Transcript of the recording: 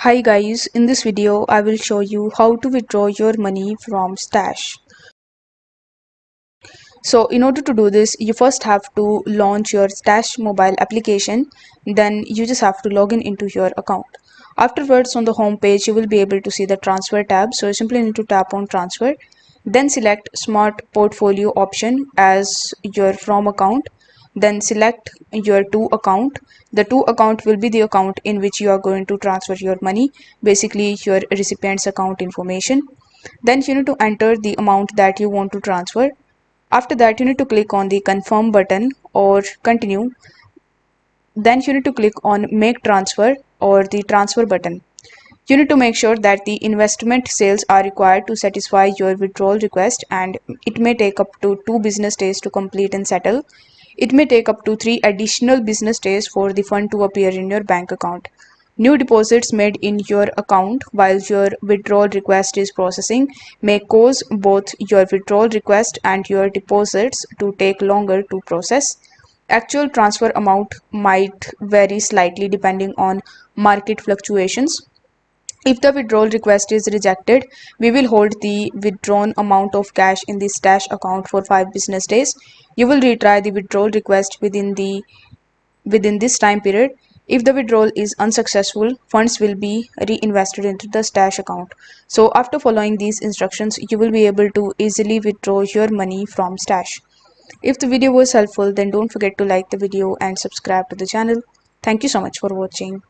Hi guys, in this video I will show you how to withdraw your money from Stash. So in order to do this, you first have to launch your Stash mobile application. Then you just have to log in into your account. Afterwards, on the home page you will be able to see the transfer tab. So you simply need to tap on transfer. Then select smart portfolio option as your from account. Then select your to account. The to account will be the account in which you are going to transfer your money, basically your recipient's account information. Then you need to enter the amount that you want to transfer. After that, you need to click on the confirm button or continue. Then you need to click on make transfer or the transfer button. You need to make sure that the investment sales are required to satisfy your withdrawal request, and it may take up to 2 business days to complete and settle. It may take up to 3 additional business days for the fund to appear in your bank account. New deposits made in your account while your withdrawal request is processing may cause both your withdrawal request and your deposits to take longer to process. Actual transfer amount might vary slightly depending on market fluctuations. If the withdrawal request is rejected, we will hold the withdrawn amount of cash in the stash account for 5 business days. You will retry the withdrawal request within this time period. If the withdrawal is unsuccessful, funds will be reinvested into the stash account. So after following these instructions, you will be able to easily withdraw your money from stash. If the video was helpful, then don't forget to like the video and subscribe to the channel. Thank you so much for watching.